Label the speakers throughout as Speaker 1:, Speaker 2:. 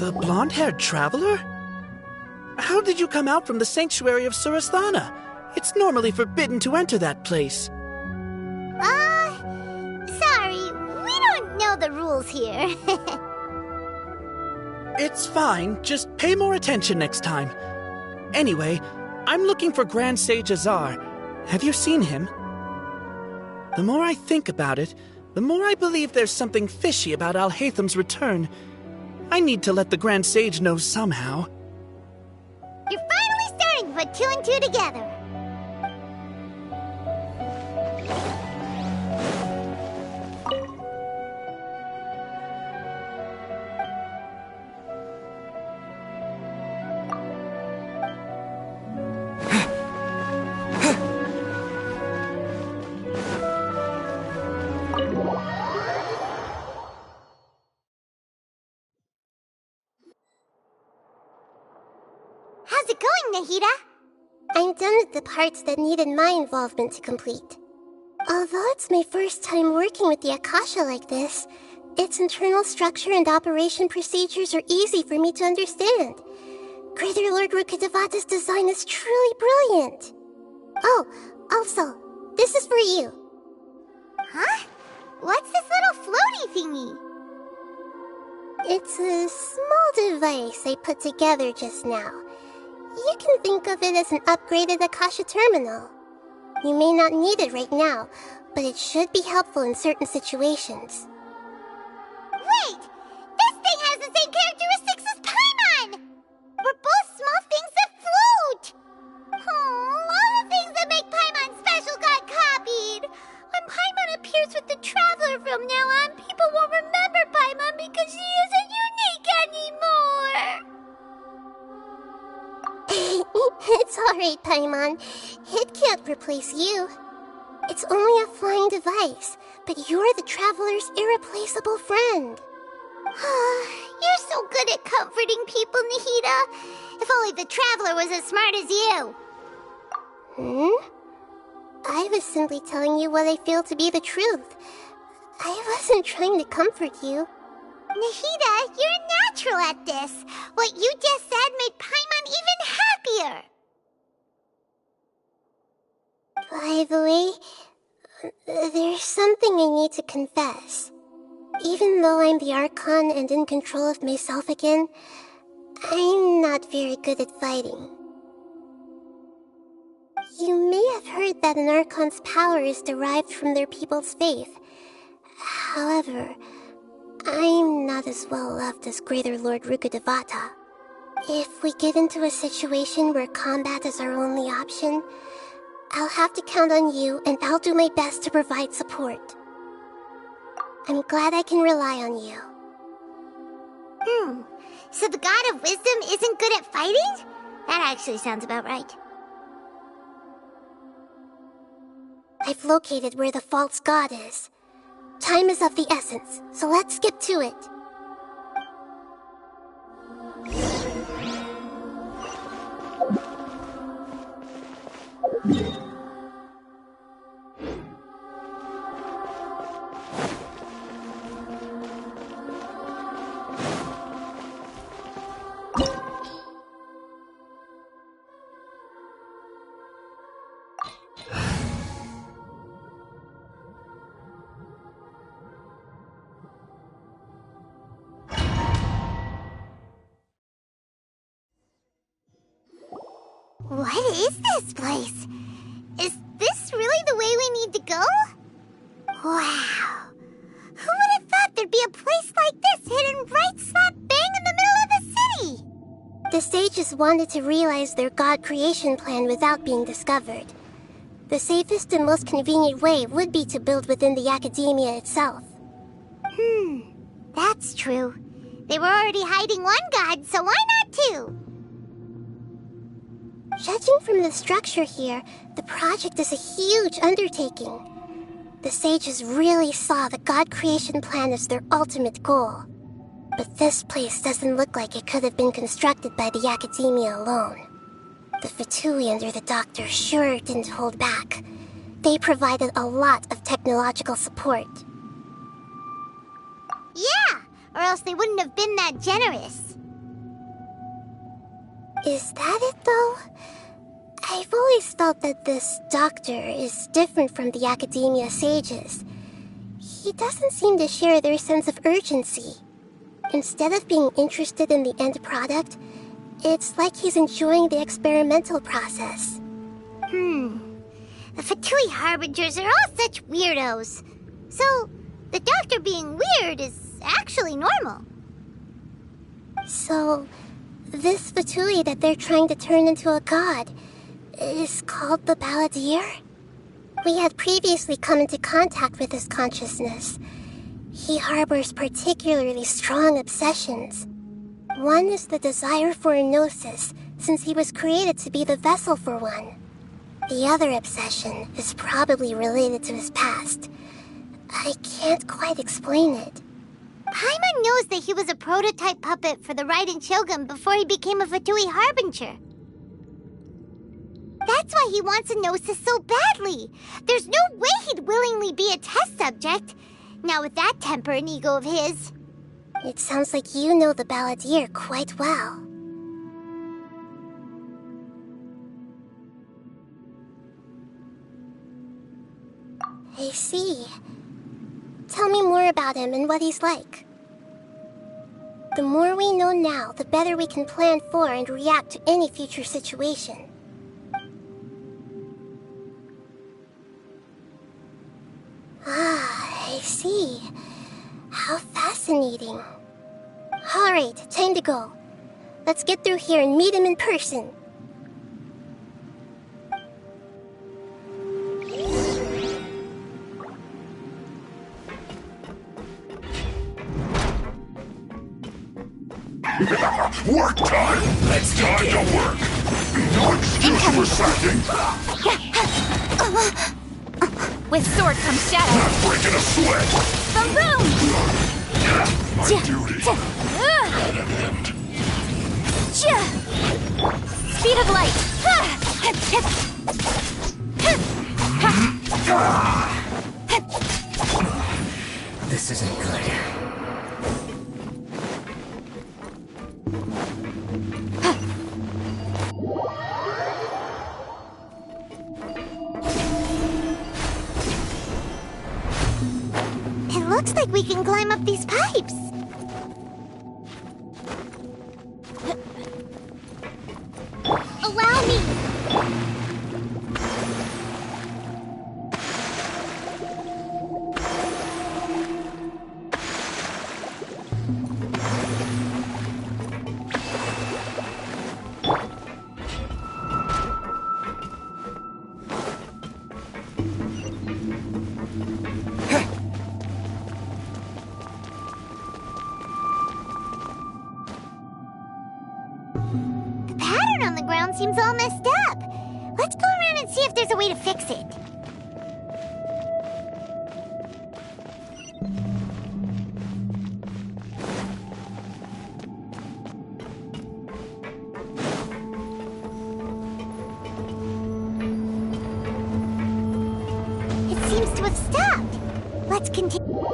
Speaker 1: The blonde-haired traveler? How did you come out from the sanctuary of Surasthana? It's normally forbidden to enter that place.
Speaker 2: Sorry, we don't know the rules here.
Speaker 1: It's fine, just pay more attention next time. Anyway, I'm looking for Grand Sage Azar. Have you seen him? The more I think about it, the more I believe there's something fishy about Alhaitham's return. I need to let the Grand Sage know somehow.
Speaker 2: You're finally starting to put two and two together. How's it going, Nahida? I'm done with the parts that needed my involvement to complete. Although it's my first time working with the Akasha like this, its internal structure and operation procedures are easy for me to understand. Greater Lord Rukkhadevata's design is truly brilliant. Oh, also, this is for you. Huh? What's this little floaty thingy? It's a small device I put together just now. You can think of it as an upgraded Akasha terminal. You may not need it right now, but it should be helpful in certain situations. Wait! This thing has the same characteristics as Paimon! We're both small things that float! Oh, all the things that make Paimon special got copied! When Paimon appears with the Traveler from now on, people won't remember Paimon because she isn't unique anymore! It's alright, Paimon. It can't replace you. It's only a flying device, but you're the Traveler's irreplaceable friend. You're so good at comforting people, Nahida. If only the Traveler was as smart as you. I was simply telling you what I feel to be the truth. I wasn't trying to comfort you. Nahida, you're natural at this. What you just said made Paimon even happier. By the way, there's something I need to confess. Even though I'm the Archon and in control of myself again, I'm not very good at fighting. You may have heard that an Archon's power is derived from their people's faith. However, I'm not as well loved as Greater Lord Rukkhadevata. If we get into a situation where combat is our only option, I'll have to count on you, and I'll do my best to provide support. I'm glad I can rely on you. So the God of Wisdom isn't good at fighting? That actually sounds about right. I've located where the false god is. Time is of the essence, so let's skip to it. What is this place? Is this really the way we need to go? Wow. Who would have thought there'd be a place like this hidden right slap bang in the middle of the city? The sages wanted to realize their god creation plan without being discovered. The safest and most convenient way would be to build within the academia itself. That's true. They were already hiding one god, so why not two? Judging from the structure here, the project is a huge undertaking. The sages really saw the god creation plan as their ultimate goal. But this place doesn't look like it could have been constructed by the academia alone. The Fatui under the doctor sure didn't hold back. They provided a lot of technological support. Yeah, or else they wouldn't have been that generous. Is that it, though? I've always felt that this doctor is different from the academia sages. He doesn't seem to share their sense of urgency. Instead of being interested in the end product, it's like he's enjoying the experimental process.
Speaker 3: The Fatui Harbingers are all such weirdos. So, the doctor being weird is actually normal.
Speaker 2: So, this Fatui that they're trying to turn into a god is called the Balladeer? We had previously come into contact with his consciousness. He harbors particularly strong obsessions. One is the desire for a gnosis, since he was created to be the vessel for one. The other obsession is probably related to his past. I can't quite explain it.
Speaker 3: Paimon knows that he was a prototype puppet for the Raiden Shogun before he became a Fatui Harbinger. That's why he wants a gnosis so badly. There's no way he'd willingly be a test subject. Not with that temper and ego of his.
Speaker 2: It sounds like you know the Balladeer quite well. I see. Tell me more about him and what he's like. The more we know now, the better we can plan for and react to any future situation. Ah, I see. How fascinating. Alright, time to go. Let's get through here and meet him in person.
Speaker 4: Work time! Let's get to work! No excuse for slacking!
Speaker 5: With sword comes shadow.
Speaker 4: Not breaking a sweat!
Speaker 5: Boom boom!
Speaker 4: My duty at an end.
Speaker 5: Speed of light.
Speaker 6: This isn't good.
Speaker 3: It looks like we can climb up these pipes. Allow me. Seems all messed up. Let's go around and see if there's a way to fix it. It seems to have stopped. Let's continue.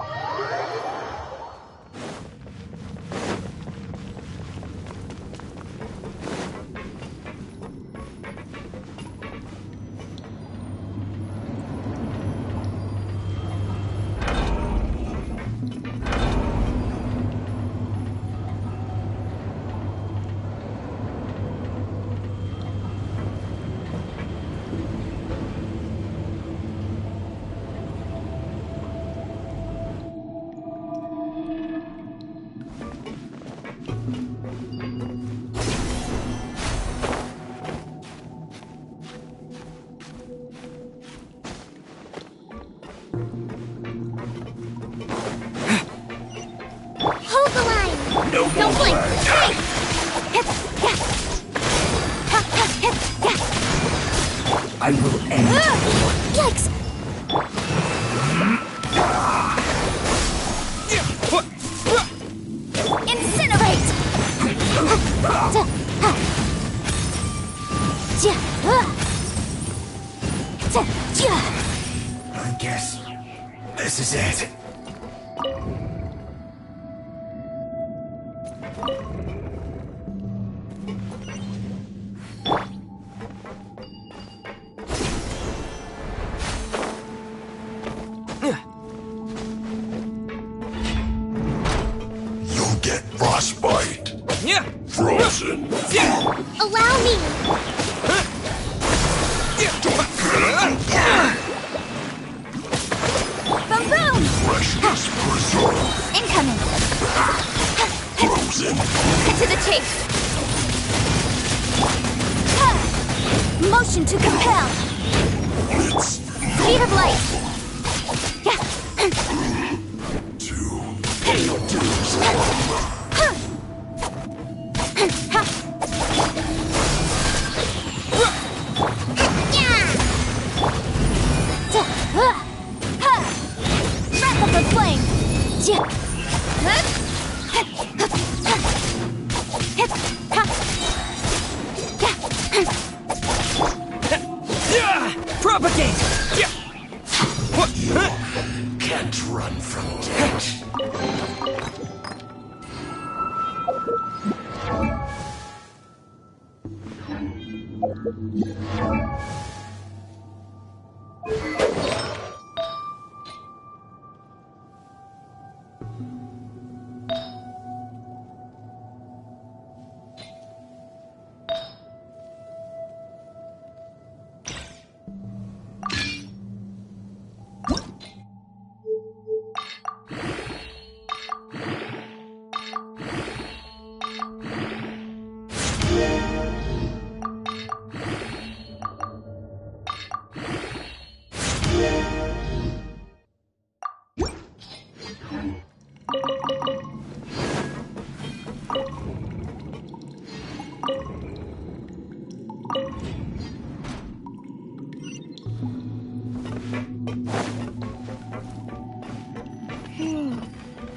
Speaker 5: Don't blink!
Speaker 6: I will end.
Speaker 5: Yikes! Incinerate!
Speaker 6: I guess this is it.
Speaker 4: Listen.
Speaker 3: Allow me.
Speaker 5: Boom boom!
Speaker 4: Freshness preserved.
Speaker 5: Incoming!
Speaker 4: Frozen.
Speaker 5: Get to the chase! Ha! Motion to compel!
Speaker 4: It's
Speaker 5: Speed of light! Yeah!
Speaker 4: to pay your dues.
Speaker 5: Ha! Wrap up the flame!
Speaker 1: Propagate!
Speaker 6: Can't run from death.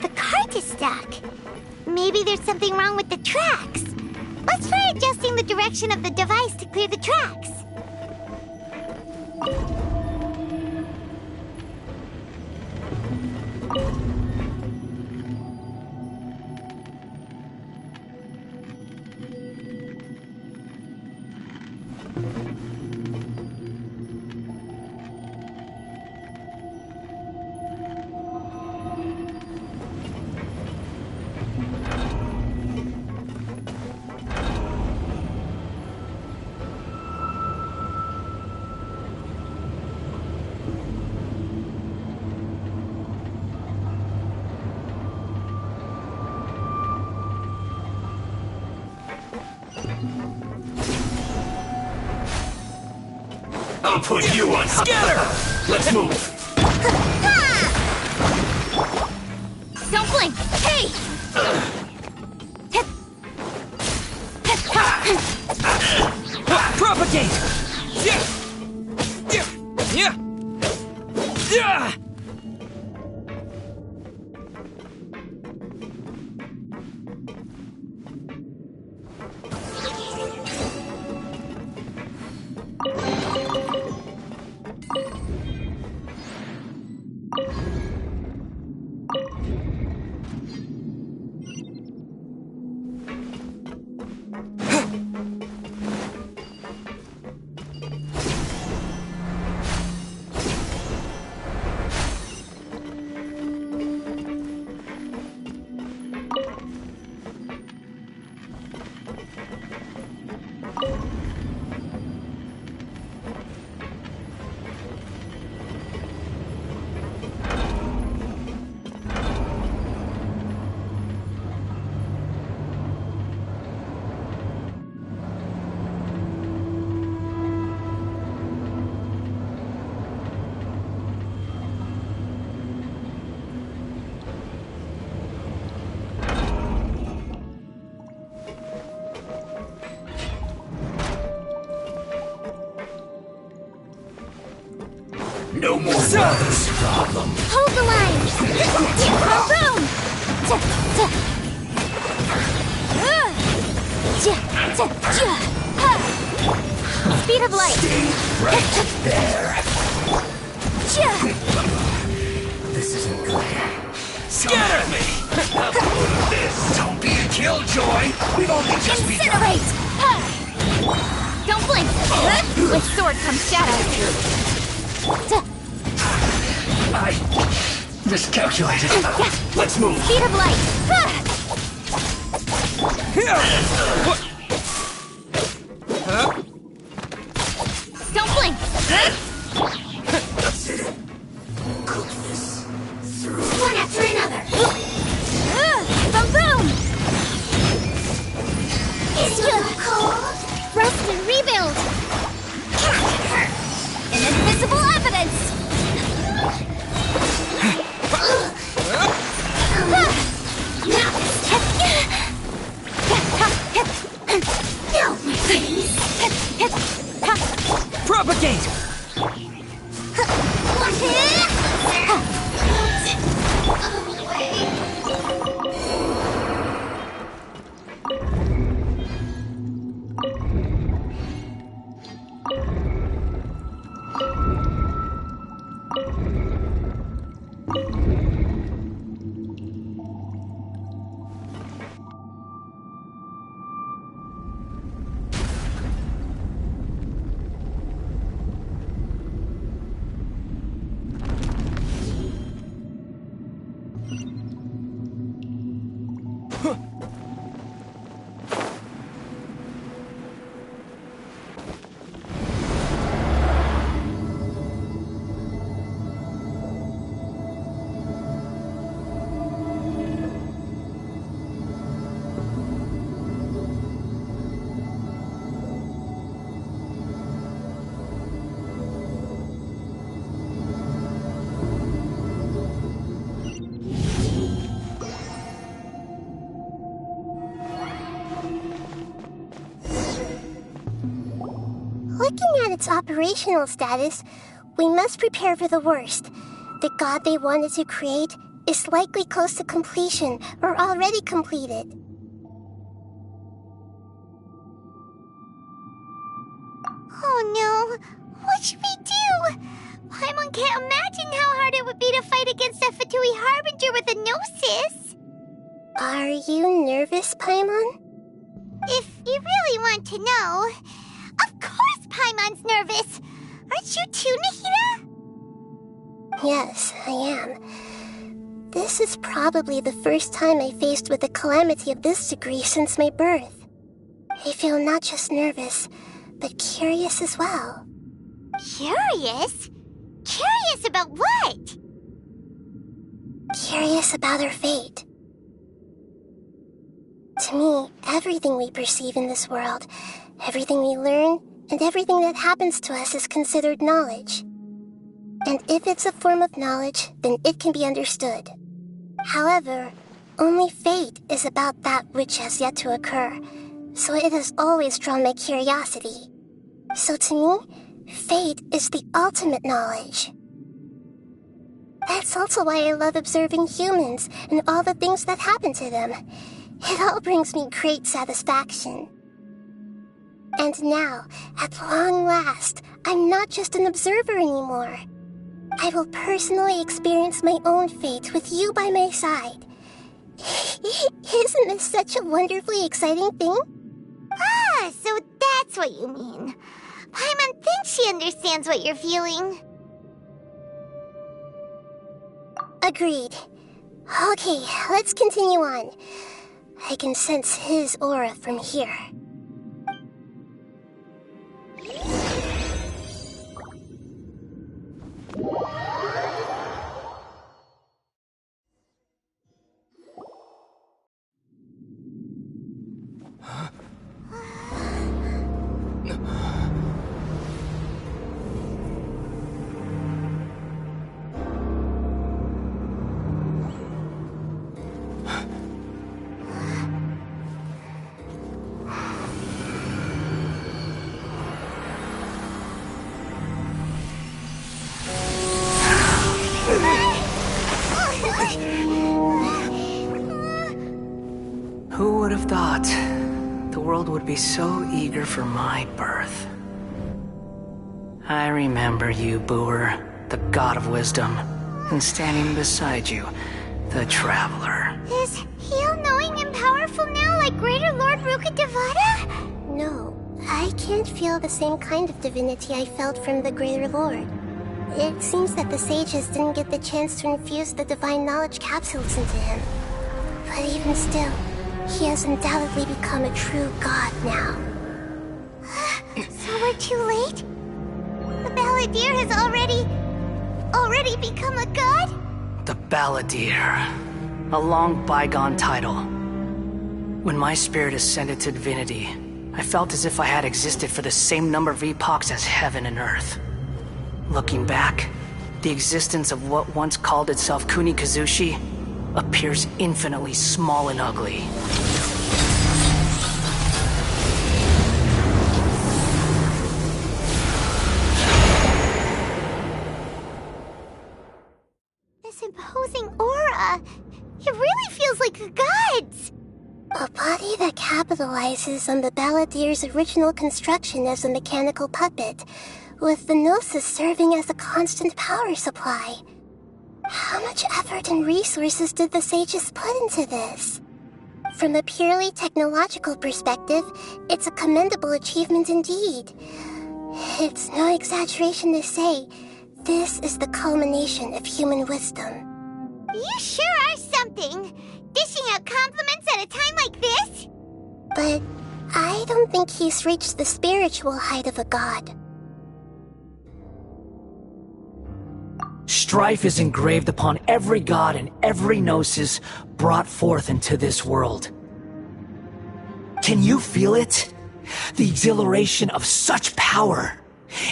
Speaker 3: The cart is stuck. Maybe there's something wrong with the tracks. Let's try adjusting the direction of the device to clear the tracks.
Speaker 6: I'll put you on
Speaker 1: Scatter!
Speaker 6: Let's move.
Speaker 5: Don't blink! Hey!
Speaker 1: Propagate!
Speaker 6: No more mother's problem.
Speaker 3: Hold the line!
Speaker 5: Boom! Speed of light!
Speaker 6: Right there. This isn't good.
Speaker 1: Scatter me!
Speaker 6: This don't be a killjoy. We've only just begun.
Speaker 5: Incinerate! Don't blink! With sword comes shadow.
Speaker 6: I miscalculated. Let's move.
Speaker 5: Speed of light!
Speaker 1: What?
Speaker 4: Cook this through.
Speaker 3: One after another.
Speaker 5: Boom boom!
Speaker 3: Is you cold?
Speaker 5: Rest and rebuild! Inadmissible evidence!
Speaker 3: No, please.
Speaker 1: Propagate!
Speaker 2: Looking at its operational status, we must prepare for the worst. The god they wanted to create is likely close to completion or already completed.
Speaker 3: Oh no, what should we do? Paimon can't imagine how hard it would be to fight against a Fatui Harbinger with a Gnosis.
Speaker 2: Are you nervous, Paimon?
Speaker 3: If you really want to know, of course Paimon's nervous. Aren't you too, Nahida?
Speaker 2: Yes, I am. This is probably the first time I faced with a calamity of this degree since my birth. I feel not just nervous, but curious as well.
Speaker 3: Curious? Curious about what?
Speaker 2: Curious about our fate. To me, everything we perceive in this world, everything we learn, and everything that happens to us is considered knowledge. And if it's a form of knowledge, then it can be understood. However, only fate is about that which has yet to occur, so it has always drawn my curiosity. So to me, fate is the ultimate knowledge. That's also why I love observing humans and all the things that happen to them. It all brings me great satisfaction. And now, at long last, I'm not just an observer anymore. I will personally experience my own fate with you by my side. Isn't this such a wonderfully exciting thing?
Speaker 3: Ah, so that's what you mean. Paimon thinks she understands what you're feeling.
Speaker 2: Agreed. Okay, let's continue on. I can sense his aura from here.
Speaker 7: Who would have thought the world would be so eager for my birth? I remember you, Booer, the god of wisdom, and standing beside you, the traveler.
Speaker 3: Is he all-knowing and powerful now like Greater Lord Rukkhadevata?
Speaker 2: No, I can't feel the same kind of divinity I felt from the Greater Lord. It seems that the sages didn't get the chance to infuse the divine knowledge capsules into him. But even still, he has undoubtedly become a true god now.
Speaker 3: So we're too late? The battle Balladeer has already become a god?
Speaker 7: The Balladeer. A long bygone title. When my spirit ascended to divinity, I felt as if I had existed for the same number of epochs as heaven and earth. Looking back, the existence of what once called itself Kunikazushi appears infinitely small and ugly.
Speaker 3: This imposing aura, it really feels like the gods!
Speaker 2: A body that capitalizes on the Balladeer's original construction as a mechanical puppet, with the Gnosis serving as a constant power supply. How much effort and resources did the sages put into this? From a purely technological perspective, it's a commendable achievement indeed. It's no exaggeration to say, this is the culmination of human wisdom.
Speaker 3: You sure are something! Dishing out compliments at a time like this?
Speaker 2: But I don't think he's reached the spiritual height of a god.
Speaker 7: Strife is engraved upon every god and every gnosis brought forth into this world. Can you feel it? The exhilaration of such power,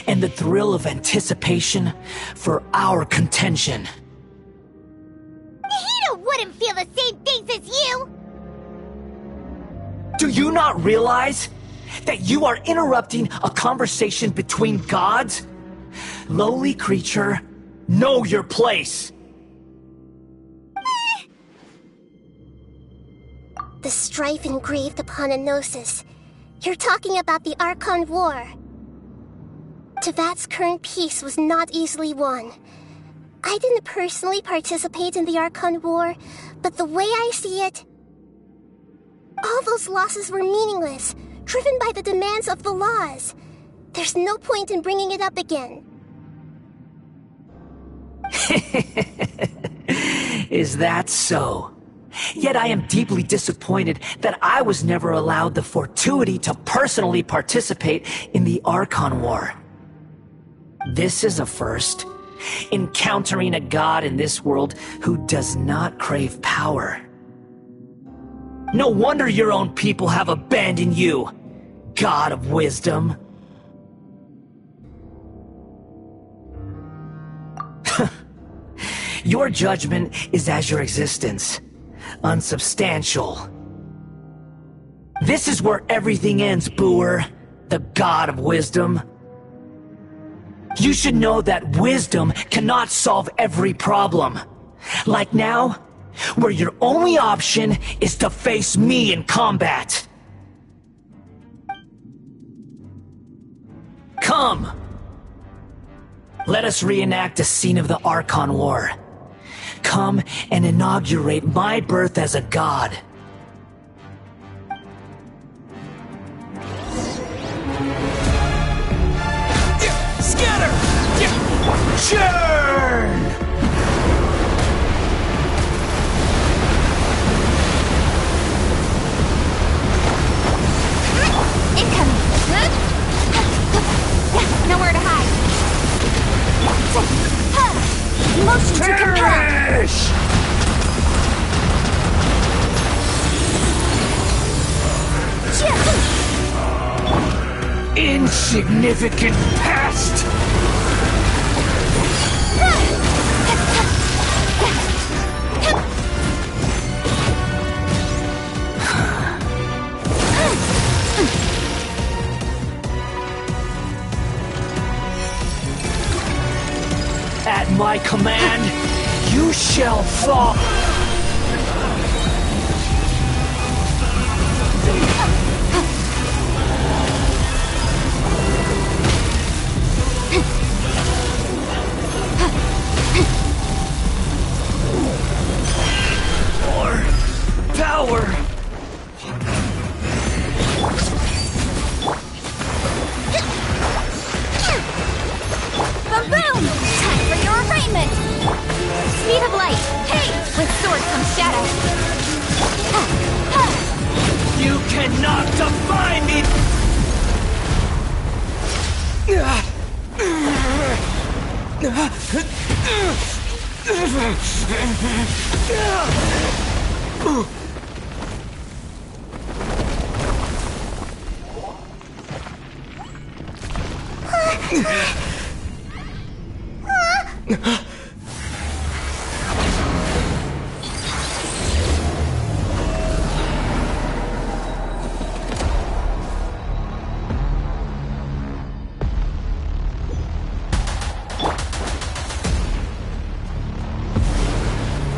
Speaker 7: and the thrill of anticipation for our contention.
Speaker 3: Nahida wouldn't feel the same things as you!
Speaker 7: Do you not realize that you are interrupting a conversation between gods? Lowly creature, know your place!
Speaker 2: The strife engraved upon a Gnosis. You're talking about the Archon War. Tevat's current peace was not easily won. I didn't personally participate in the Archon War, but the way I see it, all those losses were meaningless, driven by the demands of the laws. There's no point in bringing it up again.
Speaker 7: Is that so? Yet I am deeply disappointed that I was never allowed the fortuity to personally participate in the Archon War. This is a first. Encountering a god in this world who does not crave power. No wonder your own people have abandoned you, God of Wisdom. Your judgment is as your existence, unsubstantial. This is where everything ends, Booer, the God of Wisdom. You should know that wisdom cannot solve every problem. Like now, where your only option is to face me in combat. Come! Let us reenact a scene of the Archon War. Come and inaugurate my birth as a god. Scatter! Churn!
Speaker 5: Incoming! Nowhere to hide. Motion to compel!
Speaker 7: Insignificant past! At my command, you shall fall. More power.
Speaker 5: Boom! Time for your arraignment! Speed of light! Hey! With sword comes shadow!
Speaker 7: You cannot defy me!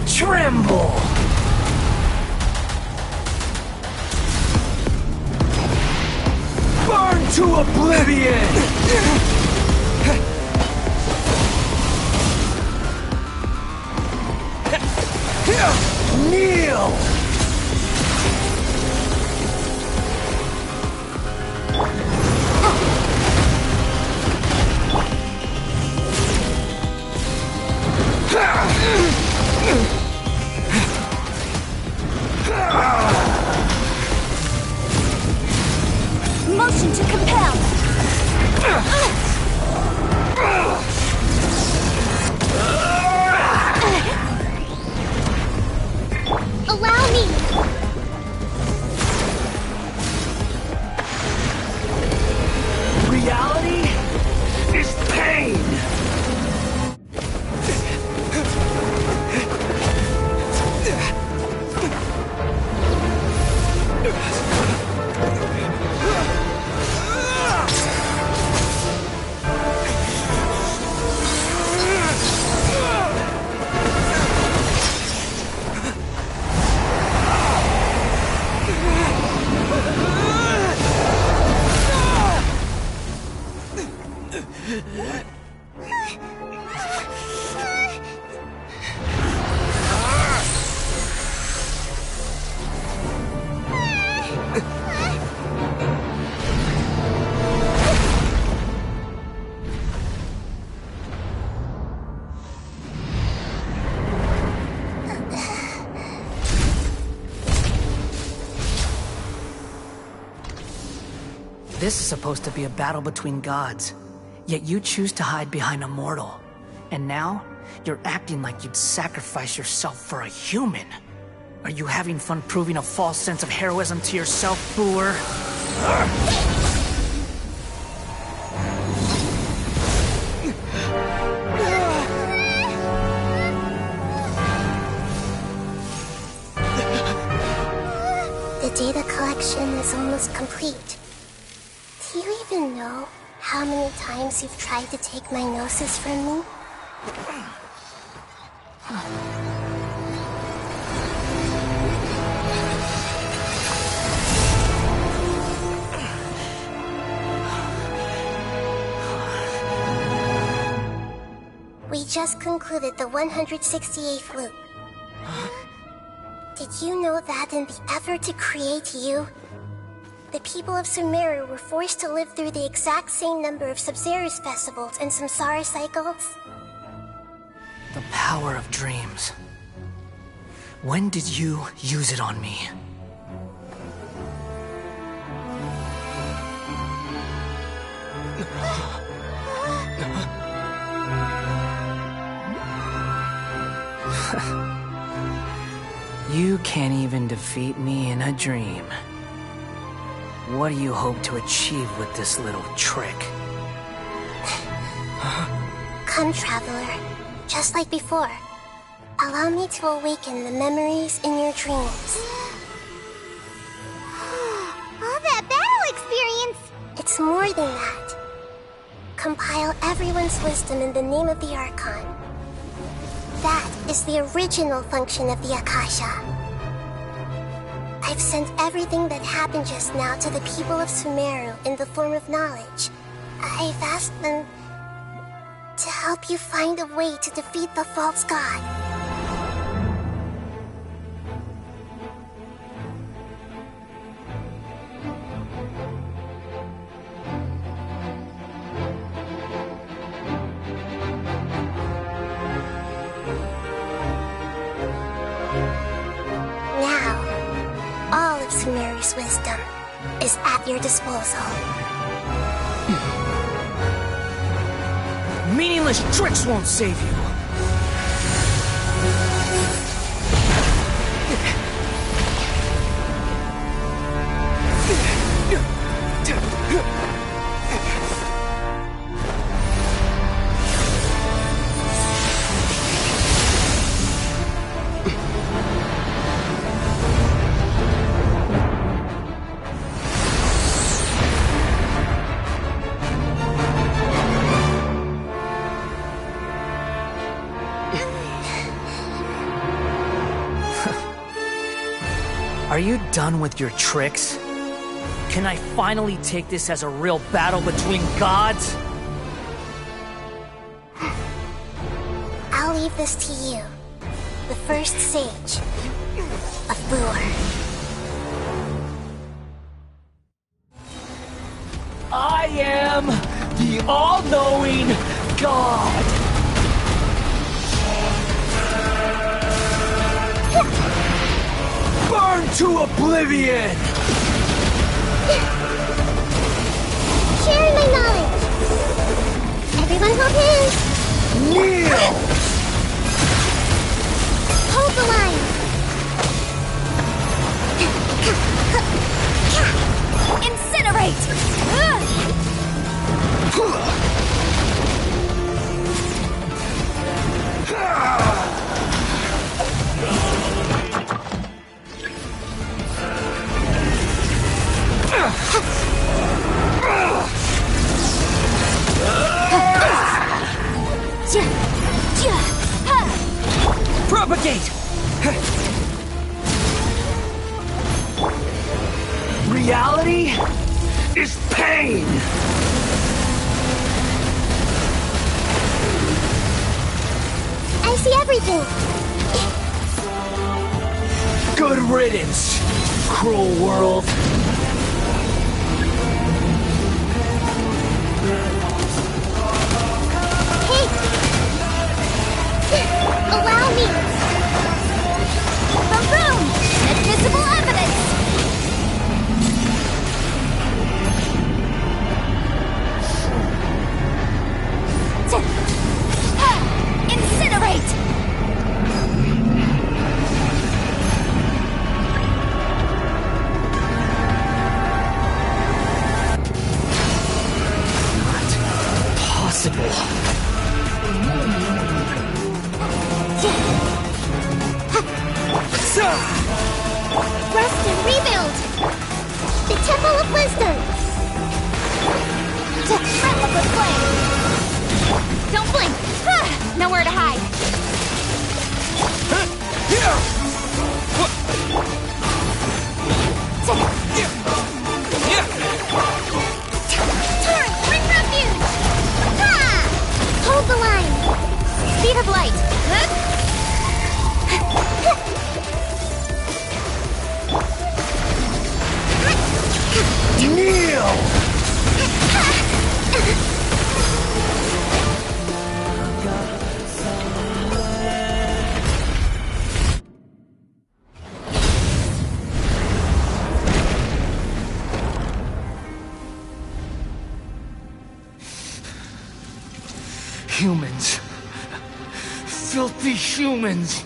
Speaker 7: Tremble! Burn to oblivion! Kneel!
Speaker 5: Motion to compel!
Speaker 3: Allow me!
Speaker 6: Reality is pain!
Speaker 7: This is supposed to be a battle between gods, yet you choose to hide behind a mortal. And now, you're acting like you'd sacrifice yourself for a human. Are you having fun proving a false sense of heroism to yourself, Boor?
Speaker 2: The data collection is almost complete. Do you even know how many times you've tried to take my gnosis from me? We just concluded the 168th loop. Did you know that in the effort to create you, the people of Semeru were forced to live through the exact same number of Sub-Zerus festivals and Samsara cycles?
Speaker 7: The power of dreams. When did you use it on me? You can't even defeat me in a dream. What do you hope to achieve with this little trick?
Speaker 2: Come, Traveler. Just like before. Allow me to awaken the memories in your dreams.
Speaker 3: All that battle experience!
Speaker 2: It's more than that. Compile everyone's wisdom in the name of the Archon. That is the original function of the Akasha. I've sent everything that happened just now to the people of Semeru in the form of knowledge. I've asked them to help you find a way to defeat the false god. Semeru's wisdom is at your disposal.
Speaker 8: Meaningless tricks won't save you. Are you done with your tricks? Can I finally take this as a real battle between gods?
Speaker 2: I'll leave this to you. The first sage of Boor.
Speaker 8: I am the all-knowing God! Burn to oblivion!
Speaker 2: Sharing my knowledge. Everyone hold hands.
Speaker 8: Kneel!
Speaker 2: Hold the line.
Speaker 5: Incinerate!
Speaker 8: Propagate! Reality is pain!
Speaker 2: I see everything.
Speaker 8: Good riddance, cruel world.
Speaker 2: Allow me.
Speaker 5: The room! Admissible evidence! Incinerate!
Speaker 8: Not possible.
Speaker 2: Rest and rebuild. The Temple of Wisdom.
Speaker 5: Liquid flame! Don't blink! Nowhere to hide!
Speaker 2: Turn, bring refuge. Hold the line.
Speaker 5: Speed of light!
Speaker 8: Kneel! Humans. Filthy humans.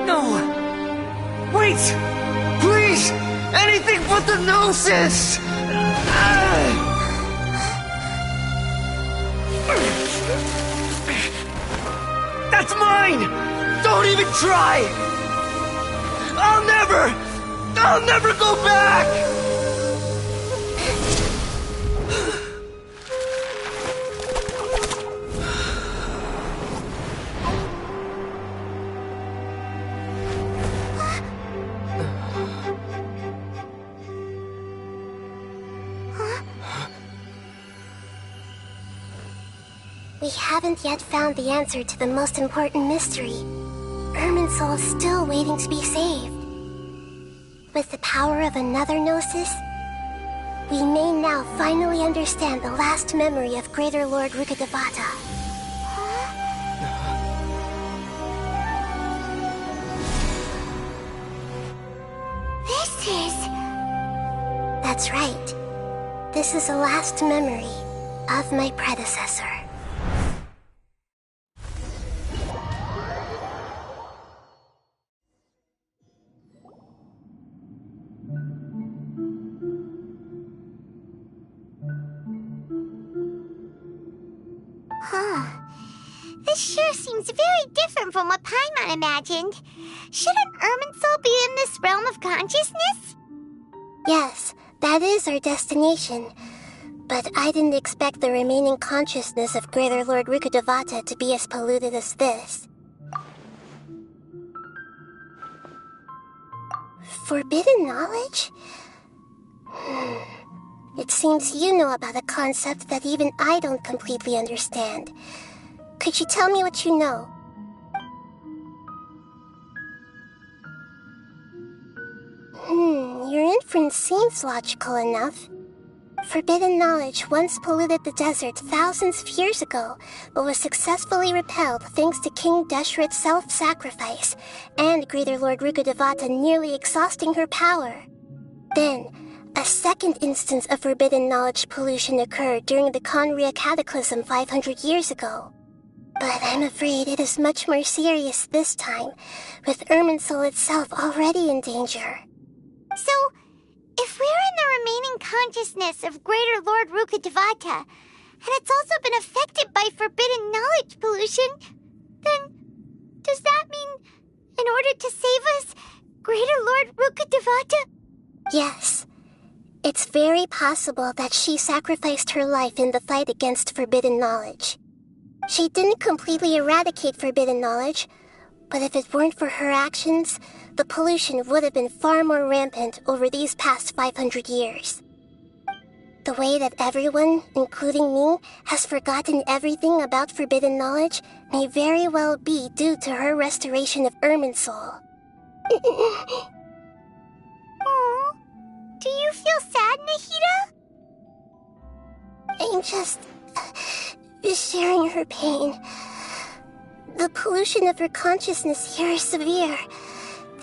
Speaker 8: No! Wait! Please! Anything but the Gnosis! That's mine! Don't even try! I'll never go back!
Speaker 2: we haven't yet found the answer to the most important mystery. Irminsul is still waiting to be saved. With the power of another Gnosis, we may now finally understand the last memory of Greater Lord Rukkhadevata.
Speaker 3: This is...
Speaker 2: That's right. This is the last memory of my predecessor.
Speaker 3: This sure seems very different from what Paimon imagined. Shouldn't Irminsul be in this realm of consciousness?
Speaker 2: Yes, that is our destination. But I didn't expect the remaining consciousness of Greater Lord Rukkhadevata to be as polluted as this. Forbidden knowledge? It seems you know about a concept that even I don't completely understand. Could you tell me what you know? Your inference seems logical enough. Forbidden knowledge once polluted the desert thousands of years ago, but was successfully repelled thanks to King Deshret's self-sacrifice, and Greater Lord Rukkhadevata nearly exhausting her power. Then, a second instance of forbidden knowledge pollution occurred during the Conria Cataclysm 500 years ago. But I'm afraid it is much more serious this time, with Irminsul itself already in danger.
Speaker 3: So, if we're in the remaining consciousness of Greater Lord Rukkhadevata, and it's also been affected by forbidden knowledge pollution, then does that mean, in order to save us, Greater Lord Rukkhadevata?
Speaker 2: Yes. It's very possible that she sacrificed her life in the fight against forbidden knowledge. She didn't completely eradicate forbidden knowledge, but if it weren't for her actions, the pollution would have been far more rampant over these past 500 years. The way that everyone, including me, has forgotten everything about forbidden knowledge may very well be due to her restoration of Irminsul.
Speaker 3: Aww. Do you feel sad, Nahida?
Speaker 2: I'm just sharing her pain. The pollution of her consciousness here is severe.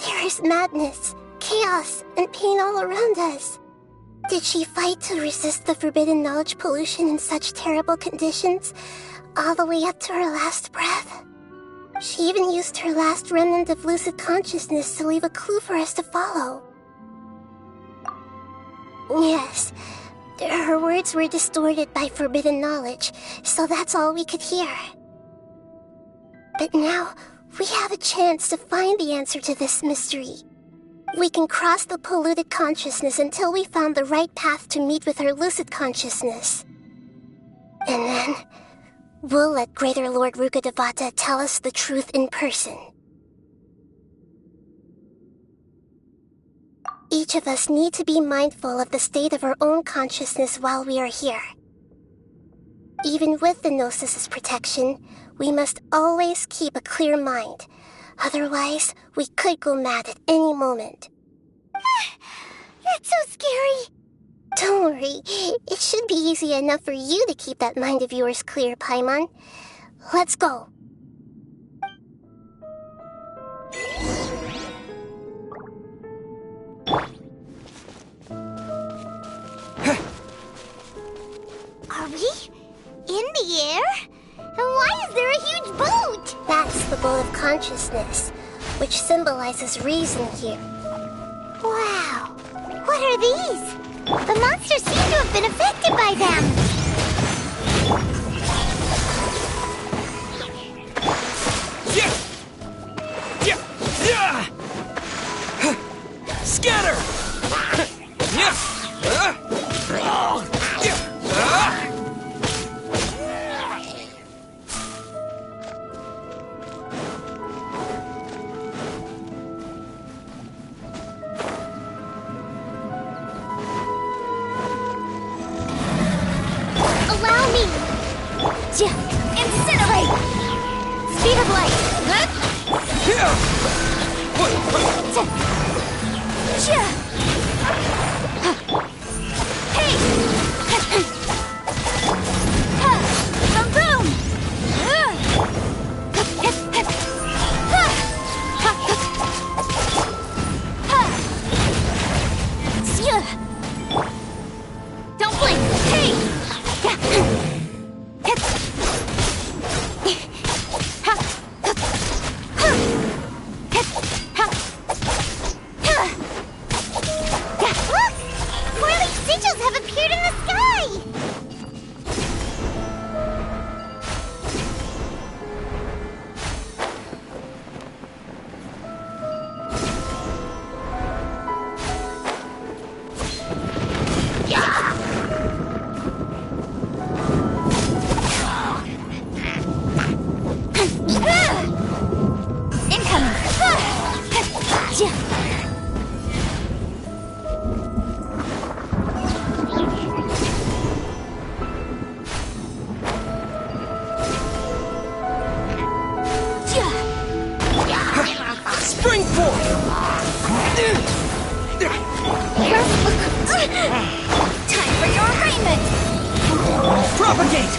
Speaker 2: There is madness, chaos, and pain all around us. Did she fight to resist the forbidden knowledge pollution in such terrible conditions, all the way up to her last breath? She even used her last remnant of lucid consciousness to leave a clue for us to follow. Yes, her words were distorted by forbidden knowledge, so that's all we could hear. But now, we have a chance to find the answer to this mystery. We can cross the polluted consciousness until we found the right path to meet with our lucid consciousness. And then, we'll let Greater Lord Rukkhadevata tell us the truth in person. Each of us need to be mindful of the state of our own consciousness while we are here. Even with the Gnosis' protection, we must always keep a clear mind. Otherwise, we could go mad at any moment.
Speaker 3: That's so scary.
Speaker 2: Don't worry. It should be easy enough for you to keep that mind of yours clear, Paimon. Let's go.
Speaker 3: Are we in the air? And why is there a huge boat?
Speaker 2: That's the boat of consciousness, which symbolizes reason here.
Speaker 3: Wow. What are these? The monsters seem to have been affected by them.
Speaker 6: Scatter!
Speaker 5: Don't blink! Hey!
Speaker 3: Look! Four-leaf sigils have appeared in the sky!
Speaker 8: Spring forth!
Speaker 5: Time for your arraignment!
Speaker 8: Propagate!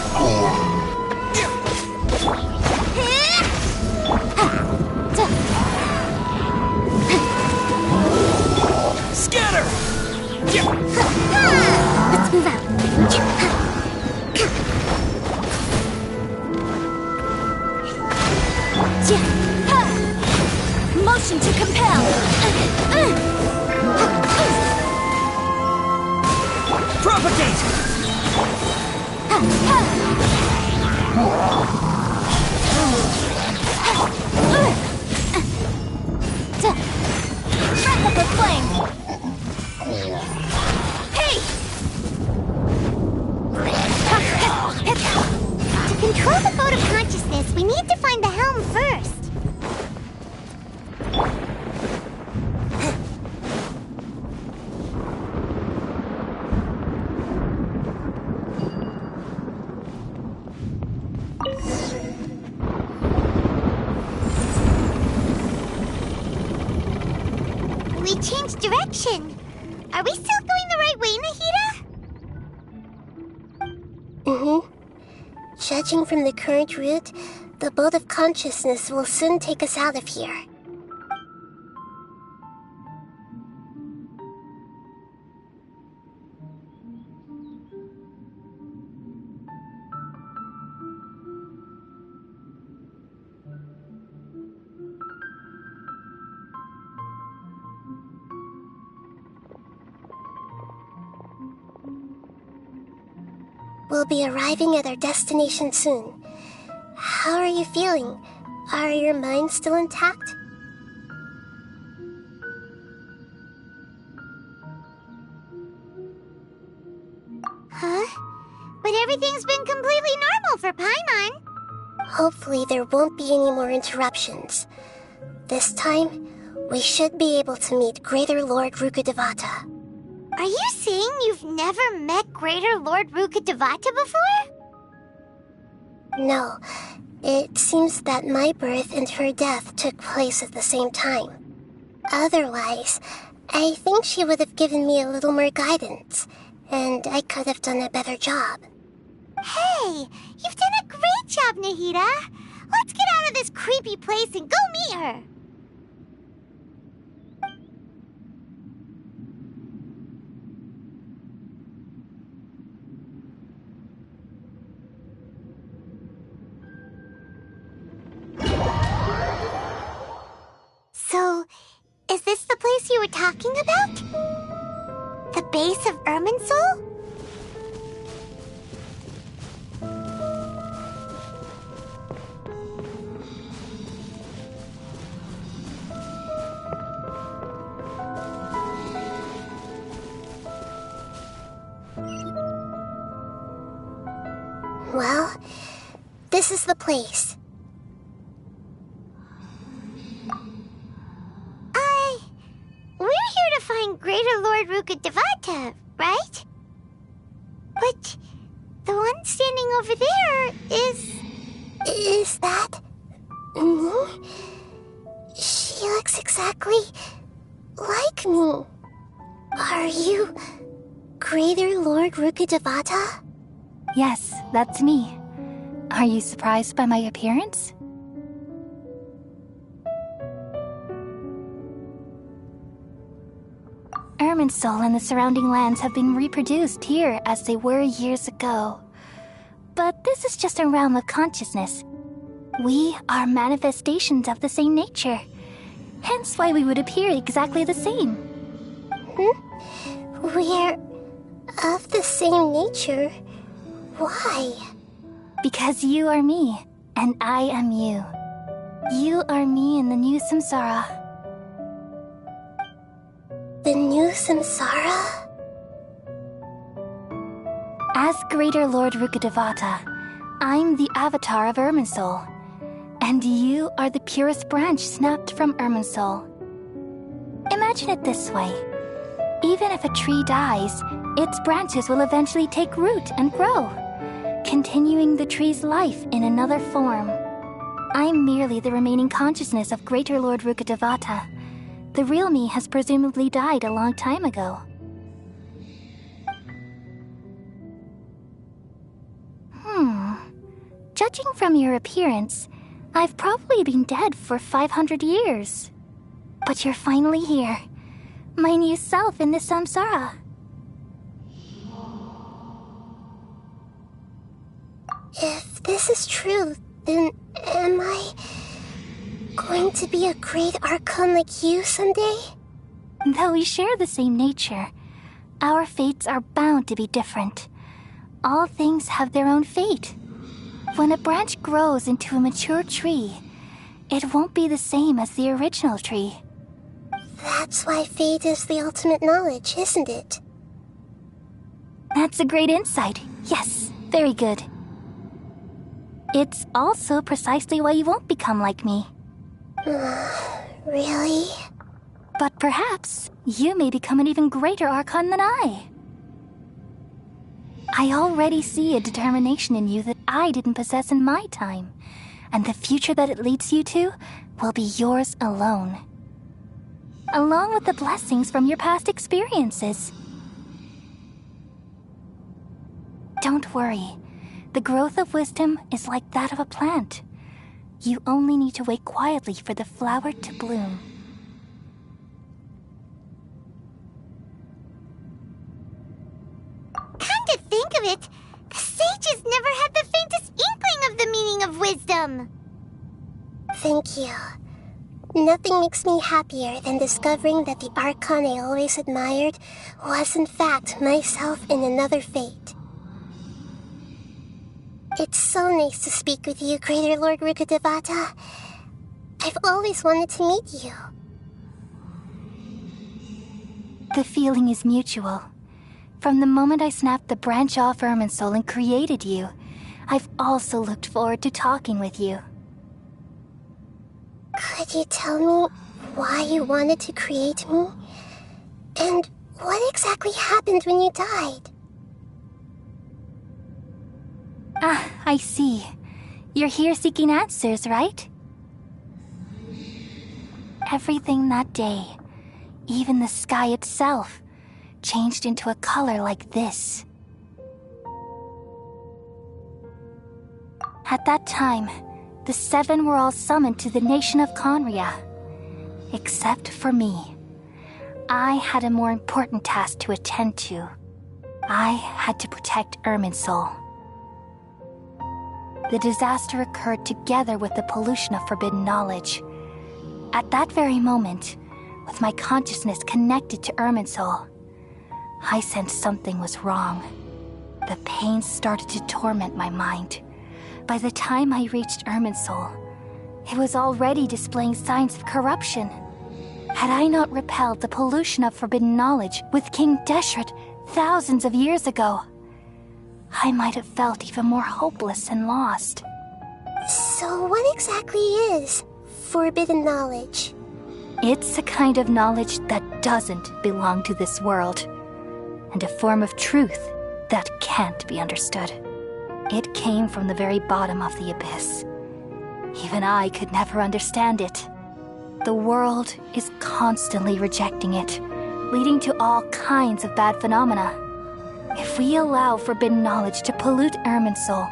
Speaker 8: Scatter!
Speaker 3: Let's move out.
Speaker 5: Motion to compel!
Speaker 8: Propagate!
Speaker 5: Breath of the flame! Hey!
Speaker 3: To control the boat of consciousness, we need to find the helm first. We changed direction. Are we still going the right way, Nahida?
Speaker 2: Judging from the current route, the boat of consciousness will soon take us out of here. We'll be arriving at our destination soon. How are you feeling? Are your minds still intact?
Speaker 3: Huh? But everything's been completely normal for Paimon.
Speaker 2: Hopefully there won't be any more interruptions. This time, we should be able to meet Greater Lord Rukkhadevata.
Speaker 3: Are you saying you've never met Greater Lord Rukkhadevata before?
Speaker 2: No, it seems that my birth and her death took place at the same time. Otherwise, I think she would have given me a little more guidance, and I could have done a better job.
Speaker 3: Hey, you've done a great job, Nahida. Let's get out of this creepy place and go meet her. So, is this the place you were talking about? The base of Irminsul?
Speaker 2: Well, this is the place.
Speaker 3: We're here to find Greater Lord Rukkhadevata, right? But the one standing over there is...
Speaker 2: Is that... me? She looks exactly like me. Are you Greater Lord Rukkhadevata?
Speaker 5: Yes, that's me. Are you surprised by my appearance? Irminsul and the surrounding lands have been reproduced here as they were years ago. But this is just a realm of consciousness. We are manifestations of the same nature. Hence why we would appear exactly the same.
Speaker 2: We're of the same nature. Why?
Speaker 5: Because you are me, and I am you. You are me in the new samsara.
Speaker 2: The new samsara?
Speaker 5: As Greater Lord Rukkhadevata, I'm the avatar of Irminsul, and you are the purest branch snapped from Irminsul. Imagine it this way. Even if a tree dies, its branches will eventually take root and grow, continuing the tree's life in another form. I'm merely the remaining consciousness of Greater Lord Rukkhadevata. The real me has presumably died a long time ago. Judging from your appearance, I've probably been dead for 500 years. But you're finally here. My new self in the samsara.
Speaker 2: If this is true, then am I going to be a great Archon like you someday?
Speaker 5: Though we share the same nature, our fates are bound to be different. All things have their own fate. When a branch grows into a mature tree, it won't be the same as the original tree.
Speaker 2: That's why fate is the ultimate knowledge, isn't it?
Speaker 5: That's a great insight. Yes, very good. It's also precisely why you won't become like me.
Speaker 2: Really?
Speaker 5: But perhaps you may become an even greater Archon than I. I already see a determination in you that I didn't possess in my time, and the future that it leads you to will be yours alone. Along with the blessings from your past experiences. Don't worry. The growth of wisdom is like that of a plant. You only need to wait quietly for the flower to bloom.
Speaker 3: Come to think of it, the sages never had the faintest inkling of the meaning of wisdom.
Speaker 2: Thank you. Nothing makes me happier than discovering that the Archon I always admired was in fact myself in another fate. It's so nice to speak with you, Greater Lord Rukkhadevata. I've always wanted to meet you.
Speaker 5: The feeling is mutual. From the moment I snapped the branch off Irminsul and created you, I've also looked forward to talking with you.
Speaker 2: Could you tell me why you wanted to create me? And what exactly happened when you died?
Speaker 5: Ah, I see. You're here seeking answers, right? Everything that day, even the sky itself, changed into a color like this. At that time, the seven were all summoned to the nation of Conria. Except for me. I had a more important task to attend to. I had to protect Irminsul. The disaster occurred together with the pollution of forbidden knowledge. At that very moment, with my consciousness connected to Irminsul, I sensed something was wrong. The pain started to torment my mind. By the time I reached Irminsul, it was already displaying signs of corruption. Had I not repelled the pollution of forbidden knowledge with King Deshret thousands of years ago, I might have felt even more hopeless and lost.
Speaker 2: So what exactly is forbidden knowledge?
Speaker 5: It's a kind of knowledge that doesn't belong to this world, and a form of truth that can't be understood. It came from the very bottom of the abyss. Even I could never understand it. The world is constantly rejecting it, leading to all kinds of bad phenomena. If we allow forbidden knowledge to pollute Irminsul,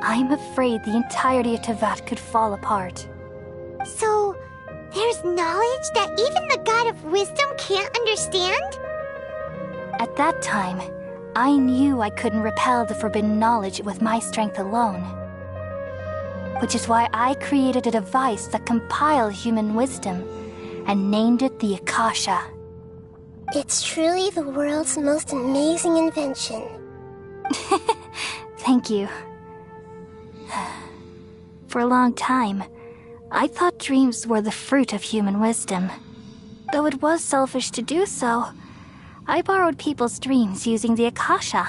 Speaker 5: I'm afraid the entirety of Teyvat could fall apart.
Speaker 3: So, there's knowledge that even the God of Wisdom can't understand?
Speaker 5: At that time, I knew I couldn't repel the forbidden knowledge with my strength alone. Which is why I created a device that compiled human wisdom and named it the Akasha.
Speaker 2: It's truly the world's most amazing invention.
Speaker 5: Thank you. For a long time, I thought dreams were the fruit of human wisdom. Though it was selfish to do so, I borrowed people's dreams using the Akasha.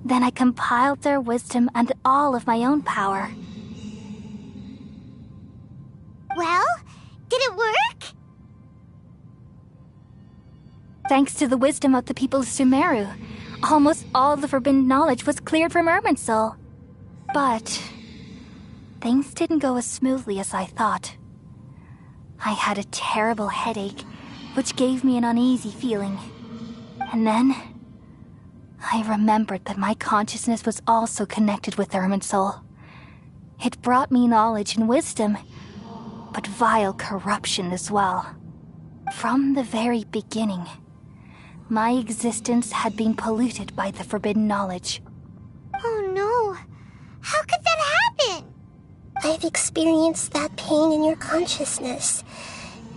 Speaker 5: Then I compiled their wisdom and all of my own power.
Speaker 3: Well, did it work?
Speaker 5: Thanks to the wisdom of the people of Semeru, almost all the forbidden knowledge was cleared from Irminsul. But things didn't go as smoothly as I thought. I had a terrible headache, which gave me an uneasy feeling. And then I remembered that my consciousness was also connected with Irminsul. It brought me knowledge and wisdom, but vile corruption as well. From the very beginning, my existence had been polluted by the forbidden knowledge.
Speaker 3: Oh no. How could that happen?
Speaker 2: I've experienced that pain in your consciousness.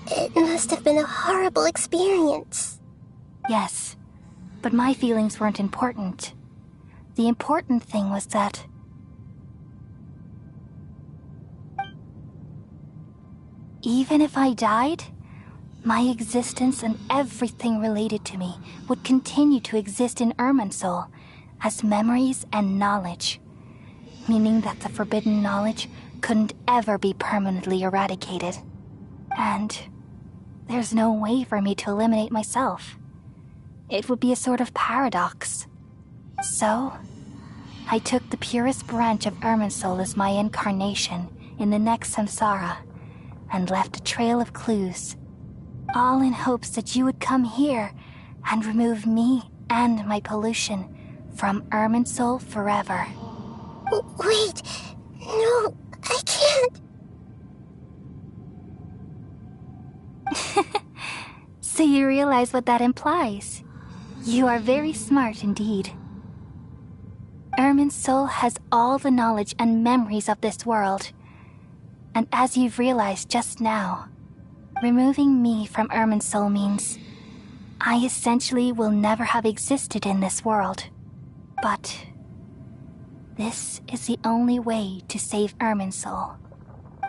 Speaker 2: It must have been a horrible experience.
Speaker 5: Yes, but my feelings weren't important. The important thing was that even if I died, my existence and everything related to me would continue to exist in Irminsul as memories and knowledge, meaning that the forbidden knowledge couldn't ever be permanently eradicated. And there's no way for me to eliminate myself. It would be a sort of paradox. So, I took the purest branch of Irminsul as my incarnation in the next samsara, and left a trail of clues, all in hopes that you would come here and remove me and my pollution from Irminsul forever.
Speaker 2: Wait, no, I can't.
Speaker 5: So you realize what that implies? You are very smart indeed. Irminsul has all the knowledge and memories of this world. And as you've realized just now, removing me from Irminsul means I essentially will never have existed in this world. But this is the only way to save Irminsul.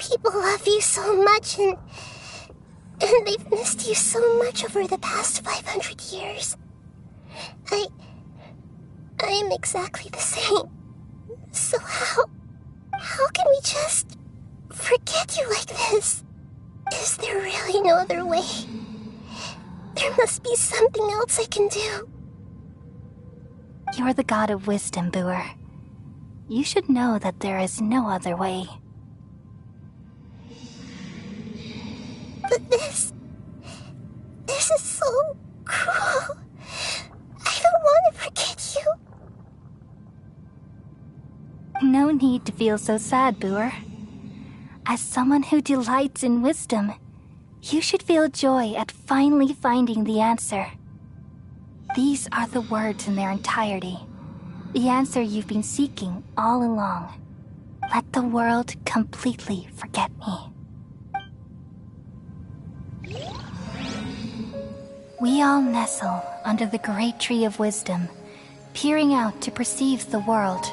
Speaker 2: People love you so much, and they've missed you so much over the past 500 years. I am exactly the same. So how can we just forget you like this? Is there really no other way? There must be something else I can do.
Speaker 5: You're the god of wisdom, Boer. You should know that there is no other way.
Speaker 2: But this is so cruel. I don't want to forget you.
Speaker 5: No need to feel so sad, Boer. As someone who delights in wisdom, you should feel joy at finally finding the answer. These are the words in their entirety. The answer you've been seeking all along. Let the world completely forget me. We all nestle under the great tree of wisdom, peering out to perceive the world.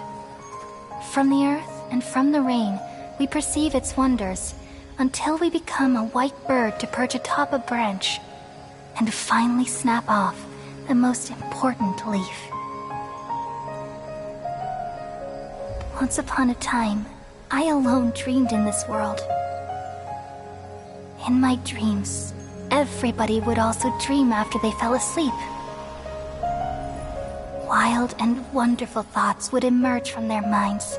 Speaker 5: From the earth and from the rain, we perceive its wonders, until we become a white bird to perch atop a branch, and finally snap off the most important leaf. Once upon a time, I alone dreamed in this world. In my dreams, everybody would also dream after they fell asleep. Wild and wonderful thoughts would emerge from their minds.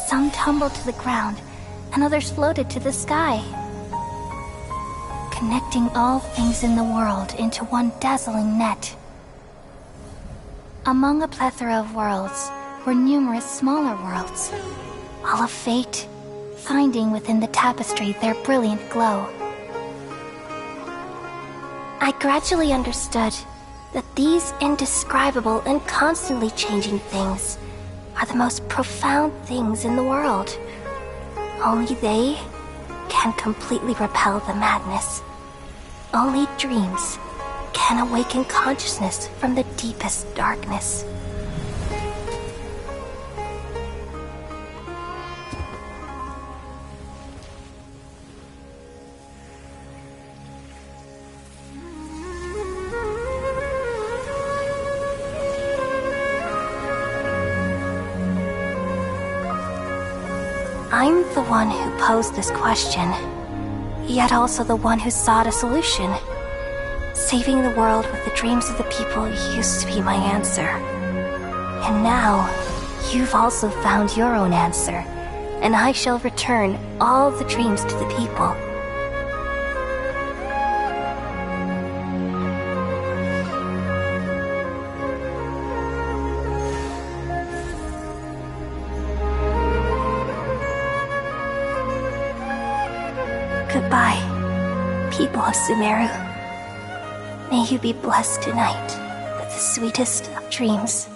Speaker 5: Some tumbled to the ground, and others floated to the sky. connecting all things in the world into one dazzling net. Among a plethora of worlds were numerous smaller worlds, all of fate, finding within the tapestry their brilliant glow. I gradually understood that these indescribable and constantly changing things are the most profound things in the world. Only they can completely repel the madness. Only dreams can awaken consciousness from the deepest darkness. I'm the one who posed this question, yet also the one who sought a solution. Saving the world with the dreams of the people used to be my answer. And now, you've also found your own answer, and I shall return all the dreams to the people. Goodbye, people of Semeru. May you be blessed tonight with the sweetest of dreams.